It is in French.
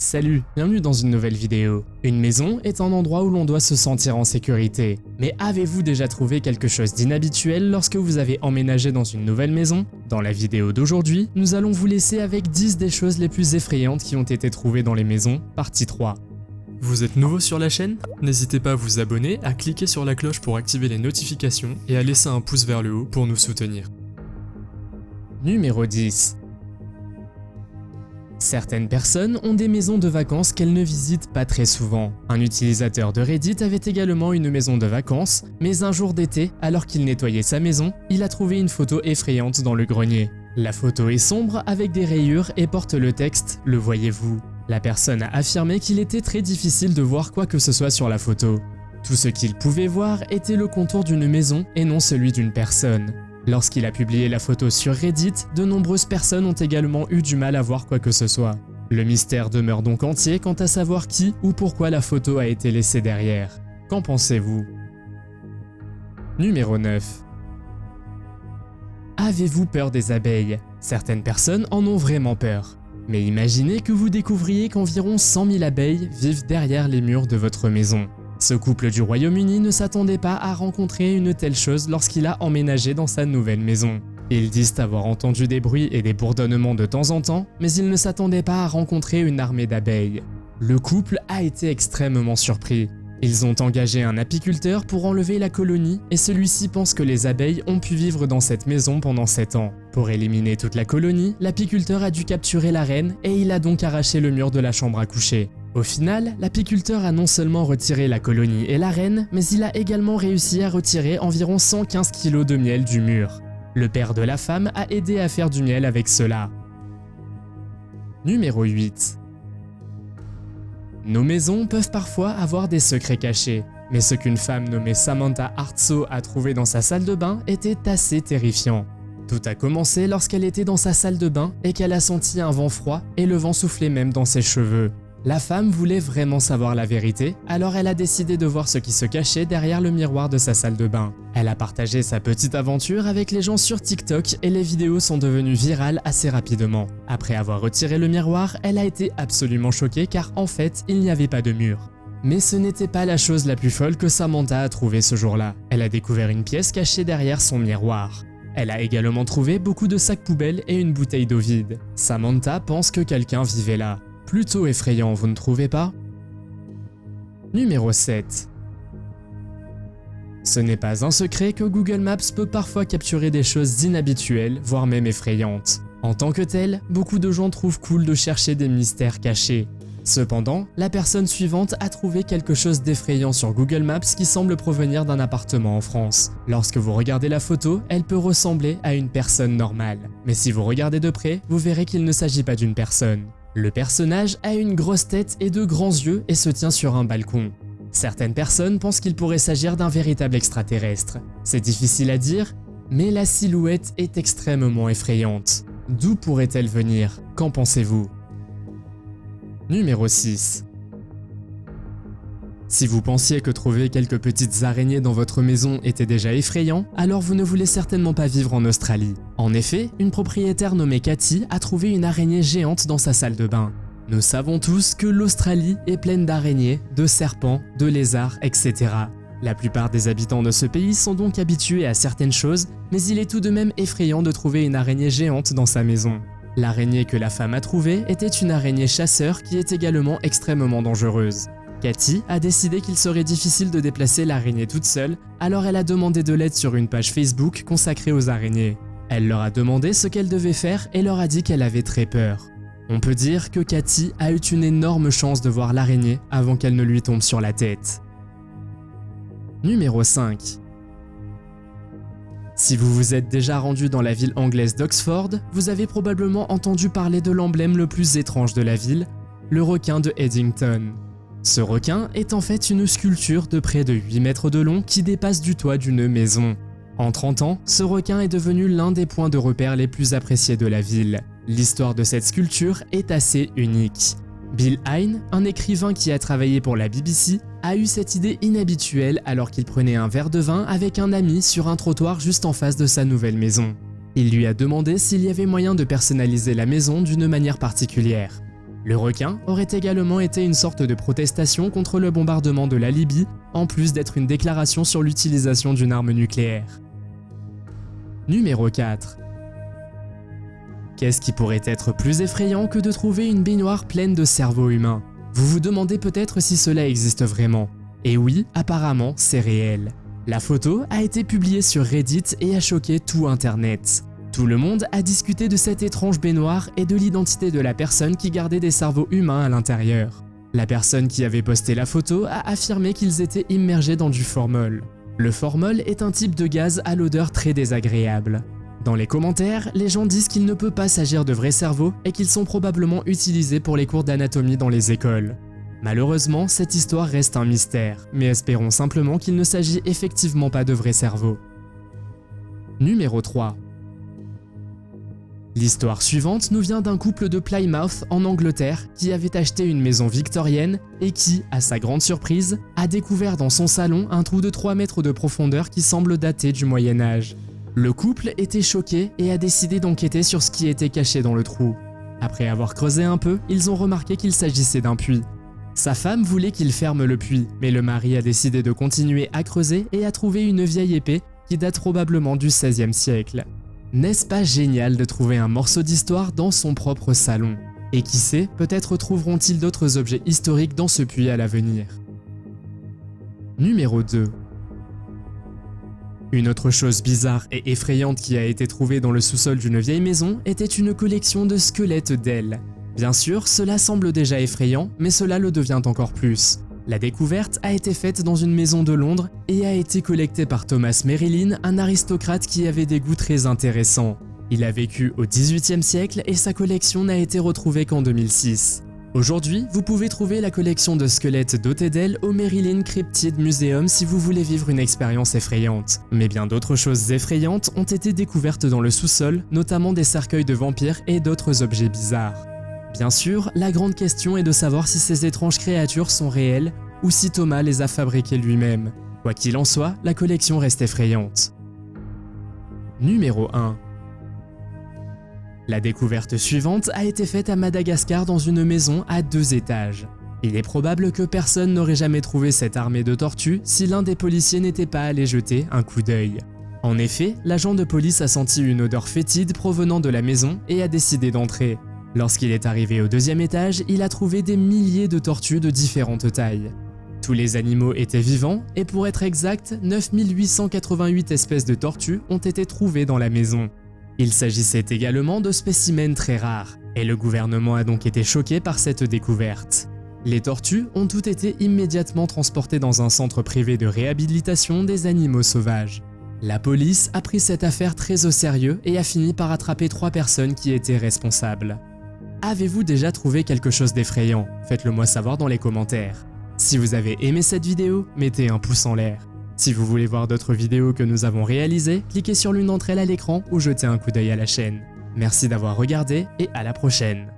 Salut, bienvenue dans une nouvelle vidéo. Une maison est un endroit où l'on doit se sentir en sécurité. Mais avez-vous déjà trouvé quelque chose d'inhabituel lorsque vous avez emménagé dans une nouvelle maison? Dans la vidéo d'aujourd'hui, nous allons vous laisser avec 10 des choses les plus effrayantes qui ont été trouvées dans les maisons, partie 3. Vous êtes nouveau sur la chaîne? N'hésitez pas à vous abonner, à cliquer sur la cloche pour activer les notifications et à laisser un pouce vers le haut pour nous soutenir. Numéro 10. Certaines personnes ont des maisons de vacances qu'elles ne visitent pas très souvent. Un utilisateur de Reddit avait également une maison de vacances, mais un jour d'été, alors qu'il nettoyait sa maison, il a trouvé une photo effrayante dans le grenier. La photo est sombre avec des rayures et porte le texte « Le voyez-vous ». La personne a affirmé qu'il était très difficile de voir quoi que ce soit sur la photo. Tout ce qu'il pouvait voir était le contour d'une maison et non celui d'une personne. Lorsqu'il a publié la photo sur Reddit, de nombreuses personnes ont également eu du mal à voir quoi que ce soit. Le mystère demeure donc entier quant à savoir qui ou pourquoi la photo a été laissée derrière. Qu'en pensez-vous? Numéro 9. Avez-vous peur des abeilles? Certaines personnes en ont vraiment peur. Mais imaginez que vous découvriez qu'environ 100 000 abeilles vivent derrière les murs de votre maison. Ce couple du Royaume-Uni ne s'attendait pas à rencontrer une telle chose lorsqu'il a emménagé dans sa nouvelle maison. Ils disent avoir entendu des bruits et des bourdonnements de temps en temps, mais ils ne s'attendaient pas à rencontrer une armée d'abeilles. Le couple a été extrêmement surpris. Ils ont engagé un apiculteur pour enlever la colonie et celui-ci pense que les abeilles ont pu vivre dans cette maison pendant 7 ans. Pour éliminer toute la colonie, l'apiculteur a dû capturer la reine et il a donc arraché le mur de la chambre à coucher. Au final, l'apiculteur a non seulement retiré la colonie et la reine, mais il a également réussi à retirer environ 115 kg de miel du mur. Le père de la femme a aidé à faire du miel avec cela. Numéro 8. Nos maisons peuvent parfois avoir des secrets cachés, mais ce qu'une femme nommée Samantha Artso a trouvé dans sa salle de bain était assez terrifiant. Tout a commencé lorsqu'elle était dans sa salle de bain et qu'elle a senti un vent froid et le vent soufflait même dans ses cheveux. La femme voulait vraiment savoir la vérité, alors elle a décidé de voir ce qui se cachait derrière le miroir de sa salle de bain. Elle a partagé sa petite aventure avec les gens sur TikTok et les vidéos sont devenues virales assez rapidement. Après avoir retiré le miroir, elle a été absolument choquée car en fait, il n'y avait pas de mur. Mais ce n'était pas la chose la plus folle que Samantha a trouvée ce jour-là. Elle a découvert une pièce cachée derrière son miroir. Elle a également trouvé beaucoup de sacs poubelles et une bouteille d'eau vide. Samantha pense que quelqu'un vivait là. Plutôt effrayant, vous ne trouvez pas? Numéro 7. Ce n'est pas un secret que Google Maps peut parfois capturer des choses inhabituelles, voire même effrayantes. En tant que tel, beaucoup de gens trouvent cool de chercher des mystères cachés. Cependant, la personne suivante a trouvé quelque chose d'effrayant sur Google Maps qui semble provenir d'un appartement en France. Lorsque vous regardez la photo, elle peut ressembler à une personne normale. Mais si vous regardez de près, vous verrez qu'il ne s'agit pas d'une personne. Le personnage a une grosse tête et de grands yeux et se tient sur un balcon. Certaines personnes pensent qu'il pourrait s'agir d'un véritable extraterrestre. C'est difficile à dire, mais la silhouette est extrêmement effrayante. D'où pourrait-elle venir? Qu'en pensez-vous? Numéro 6. Si vous pensiez que trouver quelques petites araignées dans votre maison était déjà effrayant, alors vous ne voulez certainement pas vivre en Australie. En effet, une propriétaire nommée Cathy a trouvé une araignée géante dans sa salle de bain. Nous savons tous que l'Australie est pleine d'araignées, de serpents, de lézards, etc. La plupart des habitants de ce pays sont donc habitués à certaines choses, mais il est tout de même effrayant de trouver une araignée géante dans sa maison. L'araignée que la femme a trouvée était une araignée chasseur qui est également extrêmement dangereuse. Cathy a décidé qu'il serait difficile de déplacer l'araignée toute seule, alors elle a demandé de l'aide sur une page Facebook consacrée aux araignées. Elle leur a demandé ce qu'elle devait faire et leur a dit qu'elle avait très peur. On peut dire que Cathy a eu une énorme chance de voir l'araignée avant qu'elle ne lui tombe sur la tête. Numéro 5. Si vous vous êtes déjà rendu dans la ville anglaise d'Oxford, vous avez probablement entendu parler de l'emblème le plus étrange de la ville, le requin de Eddington. Ce requin est en fait une sculpture de près de 8 mètres de long qui dépasse du toit d'une maison. En 30 ans, ce requin est devenu l'un des points de repère les plus appréciés de la ville. L'histoire de cette sculpture est assez unique. Bill Hine, un écrivain qui a travaillé pour la BBC, a eu cette idée inhabituelle alors qu'il prenait un verre de vin avec un ami sur un trottoir juste en face de sa nouvelle maison. Il lui a demandé s'il y avait moyen de personnaliser la maison d'une manière particulière. Le requin aurait également été une sorte de protestation contre le bombardement de la Libye, en plus d'être une déclaration sur l'utilisation d'une arme nucléaire. Numéro 4. Qu'est-ce qui pourrait être plus effrayant que de trouver une baignoire pleine de cerveaux humains? Vous vous demandez peut-être si cela existe vraiment. Et oui, apparemment, c'est réel. La photo a été publiée sur Reddit et a choqué tout Internet. Tout le monde a discuté de cette étrange baignoire et de l'identité de la personne qui gardait des cerveaux humains à l'intérieur. La personne qui avait posté la photo a affirmé qu'ils étaient immergés dans du formol. Le formol est un type de gaz à l'odeur très désagréable. Dans les commentaires, les gens disent qu'il ne peut pas s'agir de vrais cerveaux et qu'ils sont probablement utilisés pour les cours d'anatomie dans les écoles. Malheureusement, cette histoire reste un mystère, mais espérons simplement qu'il ne s'agit effectivement pas de vrais cerveaux. Numéro 3. L'histoire suivante nous vient d'un couple de Plymouth en Angleterre qui avait acheté une maison victorienne et qui, à sa grande surprise, a découvert dans son salon un trou de 3 mètres de profondeur qui semble dater du Moyen-Âge. Le couple était choqué et a décidé d'enquêter sur ce qui était caché dans le trou. Après avoir creusé un peu, ils ont remarqué qu'il s'agissait d'un puits. Sa femme voulait qu'il ferme le puits, mais le mari a décidé de continuer à creuser et a trouvé une vieille épée qui date probablement du XVIe siècle. N'est-ce pas génial de trouver un morceau d'histoire dans son propre salon? Et qui sait, peut-être trouveront-ils d'autres objets historiques dans ce puits à l'avenir. Numéro 2. Une autre chose bizarre et effrayante qui a été trouvée dans le sous-sol d'une vieille maison était une collection de squelettes d'ailes. Bien sûr, cela semble déjà effrayant, mais cela le devient encore plus. La découverte a été faite dans une maison de Londres et a été collectée par Thomas Merrillin, un aristocrate qui avait des goûts très intéressants. Il a vécu au XVIIIe siècle et sa collection n'a été retrouvée qu'en 2006. Aujourd'hui, vous pouvez trouver la collection de squelettes dotés d'ailes au Merrillin Cryptid Museum si vous voulez vivre une expérience effrayante. Mais bien d'autres choses effrayantes ont été découvertes dans le sous-sol, notamment des cercueils de vampires et d'autres objets bizarres. Bien sûr, la grande question est de savoir si ces étranges créatures sont réelles ou si Thomas les a fabriquées lui-même. Quoi qu'il en soit, la collection reste effrayante. Numéro 1. La découverte suivante a été faite à Madagascar dans une maison à 2 étages. Il est probable que personne n'aurait jamais trouvé cette armée de tortues si l'un des policiers n'était pas allé jeter un coup d'œil. En effet, l'agent de police a senti une odeur fétide provenant de la maison et a décidé d'entrer. Lorsqu'il est arrivé au 2e étage, il a trouvé des milliers de tortues de différentes tailles. Tous les animaux étaient vivants et pour être exact, 9888 espèces de tortues ont été trouvées dans la maison. Il s'agissait également de spécimens très rares et le gouvernement a donc été choqué par cette découverte. Les tortues ont toutes été immédiatement transportées dans un centre privé de réhabilitation des animaux sauvages. La police a pris cette affaire très au sérieux et a fini par attraper 3 personnes qui étaient responsables. Avez-vous déjà trouvé quelque chose d'effrayant? Faites-le moi savoir dans les commentaires. Si vous avez aimé cette vidéo, mettez un pouce en l'air. Si vous voulez voir d'autres vidéos que nous avons réalisées, cliquez sur l'une d'entre elles à l'écran ou jetez un coup d'œil à la chaîne. Merci d'avoir regardé et à la prochaine.